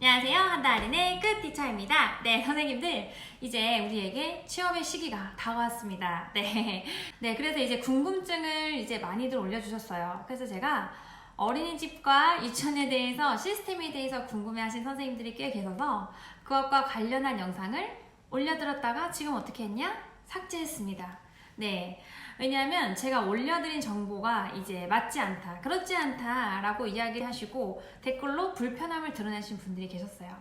안녕하세요. 한다아린의 끝티처입니다. 네, 선생님들 이제 우리에게 취업의 시기가 다가왔습니다. 네, 그래서 이제 궁금증을 이제 많이들 올려주셨어요. 그래서 제가 어린이집과 유치원에 대해서 시스템에 대해서 궁금해하신 선생님들이 꽤 계셔서 그것과 관련한 영상을 올려드렸다가 지금 어떻게 했냐? 삭제했습니다. 네, 왜냐하면 제가 올려드린 정보가 이제 맞지 않다, 그렇지 않다 라고 이야기를 하시고 댓글로 불편함을 드러내신 분들이 계셨어요.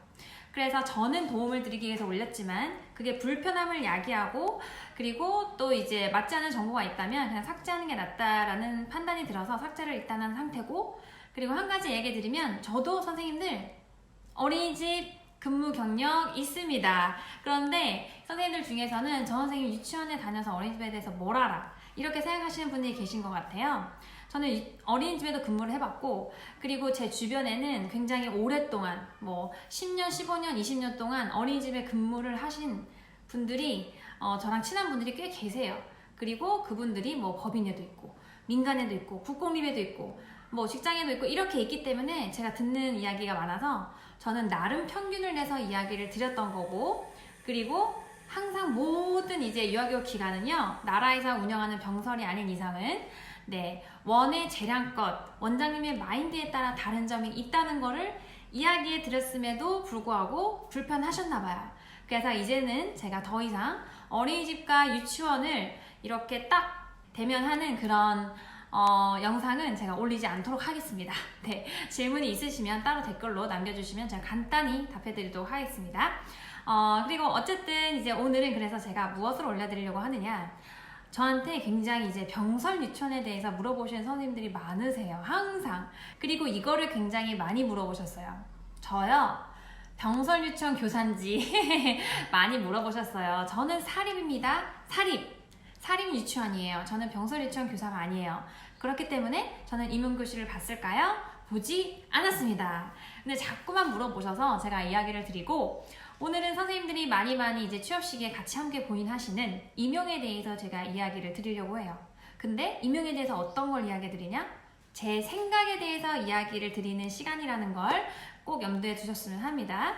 그래서 저는 도움을 드리기 위해서 올렸지만 그게 불편함을 야기하고 그리고 또 이제 맞지 않은 정보가 있다면 그냥 삭제하는 게 낫다라는 판단이 들어서 삭제를 일단 한 상태고, 그리고 한 가지 얘기 드리면 저도 선생님들 어린이집 근무 경력 있습니다. 그런데 선생님들 중에서는 저 선생님 유치원에 다녀서 어린이집에 대해서 뭘 알아? 이렇게 생각하시는 분들이 계신 것 같아요. 저는 어린이집에도 근무를 해봤고, 그리고 제 주변에는 굉장히 오랫동안 뭐 10년, 15년, 20년 동안 어린이집에 근무를 하신 분들이 저랑 친한 분들이 꽤 계세요. 그리고 그분들이 뭐 법인에도 있고 민간에도 있고 국공립에도 있고 뭐 직장에도 있고 이렇게 있기 때문에 제가 듣는 이야기가 많아서 저는 나름 평균을 내서 이야기를 드렸던 거고, 그리고 항상 모든 이제 유아교육 기관은요, 나라에서 운영하는 병설이 아닌 이상은 원의 재량껏 원장님의 마인드에 따라 다른 점이 있다는 거를 이야기해 드렸음에도 불구하고 불편하셨나 봐요. 그래서 이제는 제가 더 이상 어린이집과 유치원을 이렇게 딱 대면하는 그런 영상은 제가 올리지 않도록 하겠습니다. 네, 질문이 있으시면 따로 댓글로 남겨주시면 제가 간단히 답해드리도록 하겠습니다. 그리고 어쨌든 이제 오늘은 그래서 제가 무엇을 올려드리려고 하느냐, 저한테 굉장히 이제 병설 유치원에 대해서 물어보시는 선생님들이 많으세요. 항상. 그리고 이거를 굉장히 많이 물어보셨어요. 저요? 병설 유치원 교사인지 많이 물어보셨어요. 저는 사립입니다. 사립 유치원이에요. 저는 병설 유치원 교사가 아니에요. 그렇기 때문에 저는 임용교실을 봤을까요? 보지 않았습니다. 근데 자꾸만 물어보셔서 제가 이야기를 드리고, 오늘은 선생님들이 많이 이제 취업 시기에 같이 함께 고민하시는 임용에 대해서 제가 이야기를 드리려고 해요. 근데 임용에 대해서 어떤 걸 이야기 드리냐? 제 생각에 대해서 이야기를 드리는 시간이라는 걸 꼭 염두에 두셨으면 합니다.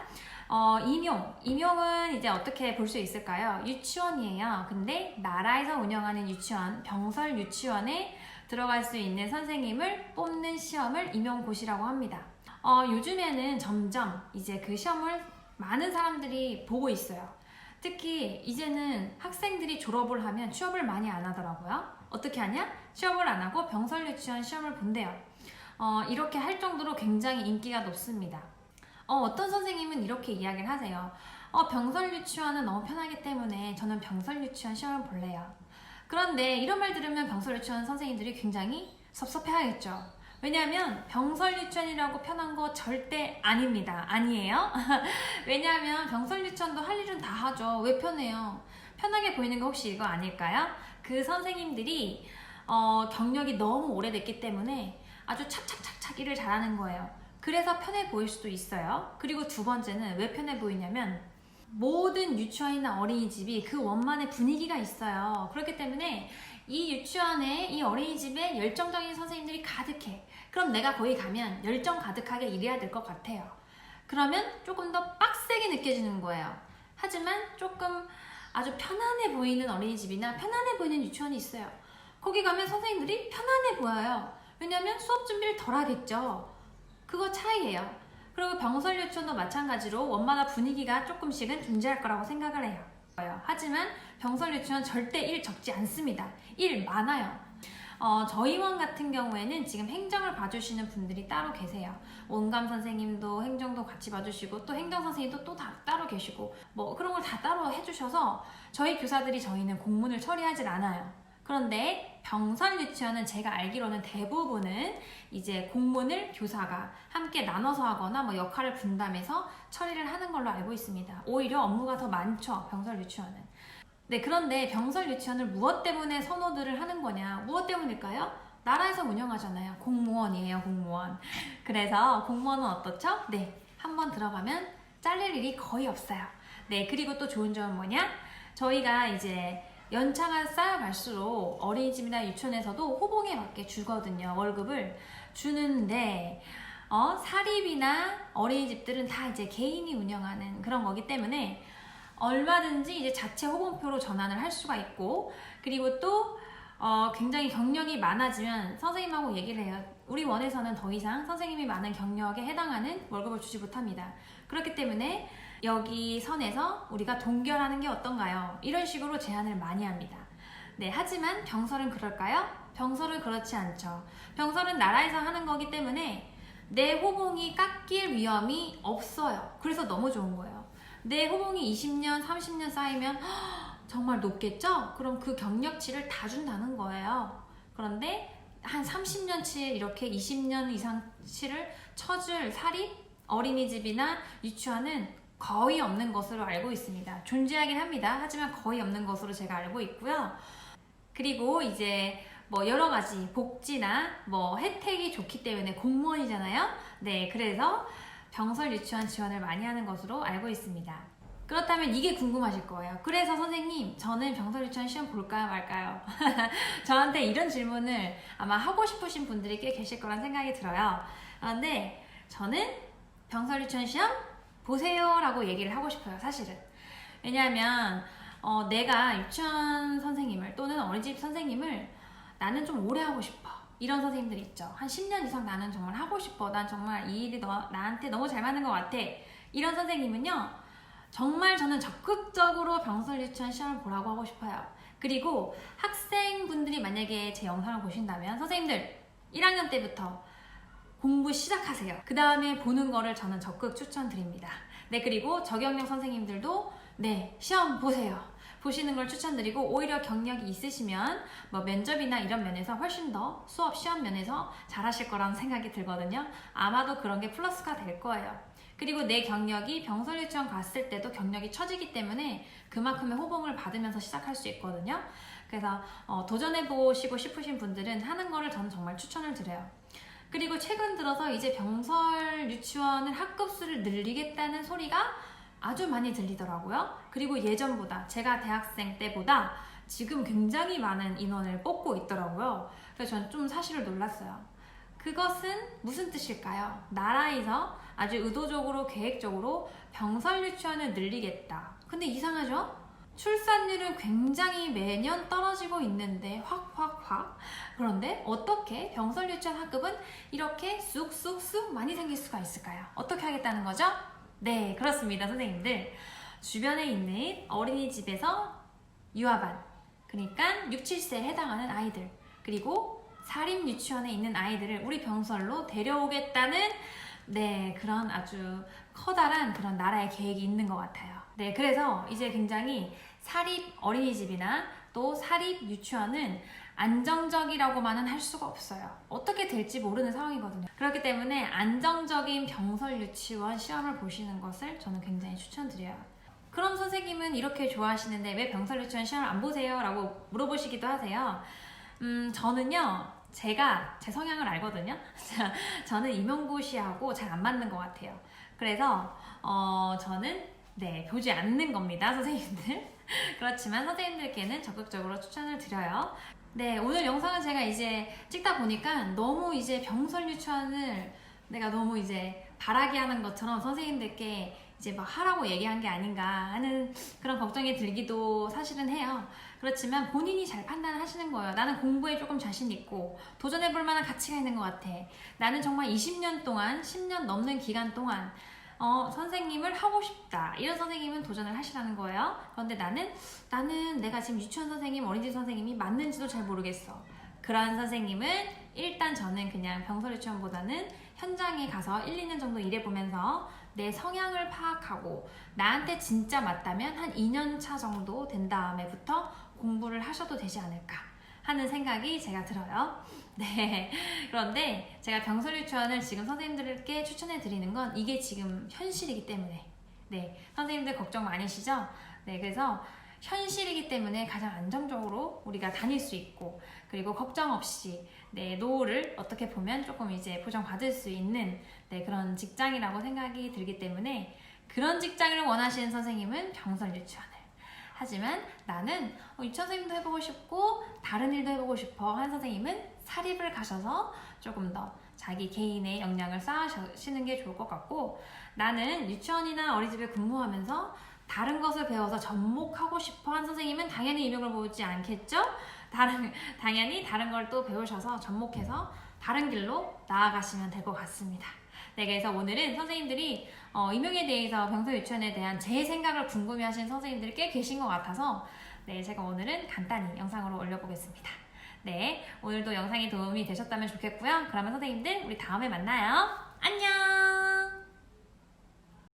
임용은 이제 어떻게 볼 수 있을까요? 유치원이에요. 근데 나라에서 운영하는 유치원, 병설 유치원에 들어갈 수 있는 선생님을 뽑는 시험을 임용고시라고 합니다. 요즘에는 점점 이제 그 시험을 많은 사람들이 보고 있어요. 특히 이제는 학생들이 졸업을 하면 취업을 많이 안 하더라고요. 어떻게 하냐? 취업을 안 하고 병설 유치원 시험을 본대요. 이렇게 할 정도로 굉장히 인기가 높습니다. 어떤 선생님은 이렇게 이야기를 하세요. 병설 유치원은 너무 편하기 때문에 저는 병설 유치원 시험을 볼래요. 그런데 이런 말 들으면 병설 유치원 선생님들이 굉장히 섭섭해하겠죠. 왜냐하면 병설 유치원이라고 편한 거 절대 아닙니다. 아니에요. 왜냐하면 병설 유치원도 할 일은 다 하죠. 왜 편해요? 편하게 보이는 거 혹시 이거 아닐까요? 그 선생님들이 경력이 너무 오래됐기 때문에 아주 착착착착 일을 잘하는 거예요. 그래서 편해 보일 수도 있어요. 그리고 두 번째는 왜 편해 보이냐면 모든 유치원이나 어린이집이 그 원만의 분위기가 있어요. 그렇기 때문에 이 유치원에, 이 어린이집에 열정적인 선생님들이 가득해. 그럼 내가 거기 가면 열정 가득하게 일해야 될 것 같아요. 그러면 조금 더 빡세게 느껴지는 거예요. 하지만 조금 아주 편안해 보이는 어린이집이나 편안해 보이는 유치원이 있어요. 거기 가면 선생님들이 편안해 보여요. 왜냐면 수업 준비를 덜 하겠죠. 그거 차이예요. 그리고 병설 유치원도 마찬가지로 원마다 분위기가 조금씩은 존재할 거라고 생각을 해요. 하지만 병설 유치원 절대 일 적지 않습니다. 일 많아요. 저희 원 같은 경우에는 지금 행정을 봐주시는 분들이 따로 계세요. 원감 선생님도 행정도 같이 봐주시고 또 행정 선생님도 또 따로 계시고 뭐 그런 걸 다 따로 해주셔서 저희 교사들이 저희는 공문을 처리하질 않아요. 그런데 병설 유치원은 제가 알기로는 대부분은 이제 공문을 교사가 함께 나눠서 하거나 뭐 역할을 분담해서 처리를 하는 걸로 알고 있습니다. 오히려 업무가 더 많죠, 병설 유치원은. 네, 그런데 병설 유치원을 무엇 때문에 선호들을 하는 거냐? 무엇 때문일까요? 나라에서 운영하잖아요. 공무원이에요, 공무원. 그래서 공무원은 어떻죠? 네, 한번 들어가면 잘릴 일이 거의 없어요. 네, 그리고 또 좋은 점은 뭐냐? 저희가 이제 연차가 쌓여갈수록 어린이집이나 유치원에서도 호봉에 맞게 주거든요. 월급을 주는데 사립이나 어린이집들은 다 이제 개인이 운영하는 그런 거기 때문에 얼마든지 이제 자체 호봉표로 전환을 할 수가 있고, 그리고 또 굉장히 경력이 많아지면 선생님하고 얘기를 해요. 우리 원에서는 더 이상 선생님이 많은 경력에 해당하는 월급을 주지 못합니다. 그렇기 때문에 여기 선에서 우리가 동결하는 게 어떤가요? 이런 식으로 제안을 많이 합니다. 네, 하지만 병설은 그럴까요? 병설은 그렇지 않죠. 병설은 나라에서 하는 거기 때문에 내 호봉이 깎일 위험이 없어요. 그래서 너무 좋은 거예요. 내 호봉이 20년, 30년 쌓이면 정말 높겠죠? 그럼 그 경력치를 다 준다는 거예요. 그런데 한 30년치 이렇게 20년 이상치를 쳐줄 사립, 어린이집이나 유치원은 거의 없는 것으로 알고 있습니다. 존재하긴 합니다. 하지만 거의 없는 것으로 제가 알고 있고요. 그리고 이제 뭐 여러 가지 복지나 뭐 혜택이 좋기 때문에 공무원이잖아요. 네, 그래서 병설 유치원 지원을 많이 하는 것으로 알고 있습니다. 그렇다면 이게 궁금하실 거예요. 그래서 선생님, 저는 병설 유치원 시험 볼까요 말까요? 저한테 이런 질문을 아마 하고 싶으신 분들이 꽤 계실 거란 생각이 들어요. 그런데 저는 병설 유치원 시험 보세요 라고 얘기를 하고 싶어요, 사실은. 왜냐하면 내가 유치원 선생님을 또는 어린이집 선생님을 나는 좀 오래 하고 싶어, 이런 선생님들 있죠. 한 10년 이상 나는 정말 하고 싶어, 난 정말 이 일이 나한테 너무 잘 맞는 것 같아, 이런 선생님은요, 정말 저는 적극적으로 병설 유치원 시험을 보라고 하고 싶어요. 그리고 학생분들이 만약에 제 영상을 보신다면 선생님들 1학년 때부터 공부 시작하세요. 그 다음에 보는 거를 저는 적극 추천드립니다. 네, 그리고 저경력 선생님들도 네, 시험 보세요. 보시는 걸 추천드리고, 오히려 경력이 있으시면 뭐 면접이나 이런 면에서 훨씬 더 수업 시험 면에서 잘하실 거라는 생각이 들거든요. 아마도 그런 게 플러스가 될 거예요. 그리고 내 경력이 병설 유치원 갔을 때도 경력이 처지기 때문에 그만큼의 호봉을 받으면서 시작할 수 있거든요. 그래서 도전해보시고 싶으신 분들은 하는 거를 저는 정말 추천을 드려요. 그리고 최근 들어서 이제 병설 유치원을 학급수를 늘리겠다는 소리가 아주 많이 들리더라고요. 그리고 예전보다, 제가 대학생 때보다 지금 굉장히 많은 인원을 뽑고 있더라고요. 그래서 저는 좀 사실을 놀랐어요. 그것은 무슨 뜻일까요? 나라에서 아주 의도적으로, 계획적으로 병설 유치원을 늘리겠다. 근데 이상하죠? 출산율은 굉장히 매년 떨어지고 있는데 확. 그런데 어떻게 병설 유치원 학급은 이렇게 쑥쑥쑥 많이 생길 수가 있을까요? 어떻게 하겠다는 거죠? 네, 그렇습니다, 선생님들. 주변에 있는 어린이집에서 유아반, 그러니까 6, 7세에 해당하는 아이들, 그리고 사립 유치원에 있는 아이들을 우리 병설로 데려오겠다는 네, 그런 아주 커다란 그런 나라의 계획이 있는 것 같아요. 네, 그래서 이제 굉장히 사립 어린이집이나 또 사립 유치원은 안정적이라고만은 할 수가 없어요. 어떻게 될지 모르는 상황이거든요. 그렇기 때문에 안정적인 병설 유치원 시험을 보시는 것을 저는 굉장히 추천드려요. 그럼 선생님은 이렇게 좋아하시는데 왜 병설 유치원 시험을 안 보세요? 라고 물어보시기도 하세요. 저는요, 제가 제 성향을 알거든요. 저는 임용고시하고 잘 안 맞는 것 같아요. 그래서 저는 네, 보지 않는 겁니다, 선생님들. 그렇지만 선생님들께는 적극적으로 추천을 드려요. 네, 오늘 영상은 제가 이제 찍다 보니까 너무 이제 병설 유치원을 내가 너무 이제 바라게 하는 것처럼 선생님들께 이제 막 하라고 얘기한 게 아닌가 하는 그런 걱정이 들기도 사실은 해요. 그렇지만 본인이 잘 판단을 하시는 거예요. 나는 공부에 조금 자신 있고 도전해볼 만한 가치가 있는 것 같아. 나는 정말 20년 동안, 10년 넘는 기간 동안 선생님을 하고 싶다. 이런 선생님은 도전을 하시라는 거예요. 그런데 나는 내가 지금 유치원 선생님, 어린이집 선생님이 맞는지도 잘 모르겠어. 그런 선생님은 일단 저는 그냥 병설 유치원보다는 현장에 가서 1, 2년 정도 일해보면서 내 성향을 파악하고 나한테 진짜 맞다면 한 2년 차 정도 된 다음에부터 공부를 하셔도 되지 않을까 하는 생각이 제가 들어요. 네. 그런데 제가 병설 유치원을 지금 선생님들께 추천해 드리는 건 이게 지금 현실이기 때문에 네. 선생님들 걱정 많으시죠? 네. 그래서 현실이기 때문에 가장 안정적으로 우리가 다닐 수 있고 그리고 걱정 없이 네, 노후를 어떻게 보면 조금 이제 보장받을 수 있는 네, 그런 직장이라고 생각이 들기 때문에 그런 직장을 원하시는 선생님은 병설 유치원을 하지만 나는 유치원 선생님도 해보고 싶고 다른 일도 해보고 싶어 한 선생님은 사립을 가셔서 조금 더 자기 개인의 역량을 쌓으시는 게 좋을 것 같고, 나는 유치원이나 어린이집에 근무하면서 다른 것을 배워서 접목하고 싶어한 선생님은 당연히 이력을 보지 않겠죠? 당연히 다른 걸 또 배우셔서 접목해서 다른 길로 나아가시면 될 것 같습니다. 네, 그래서 오늘은 선생님들이 임용에 대해서 병서유치원에 대한 제 생각을 궁금해하시는 선생님들이 꽤 계신 것 같아서 네, 제가 오늘은 간단히 영상으로 올려보겠습니다. 네, 오늘도 영상이 도움이 되셨다면 좋겠고요. 그러면 선생님들 우리 다음에 만나요.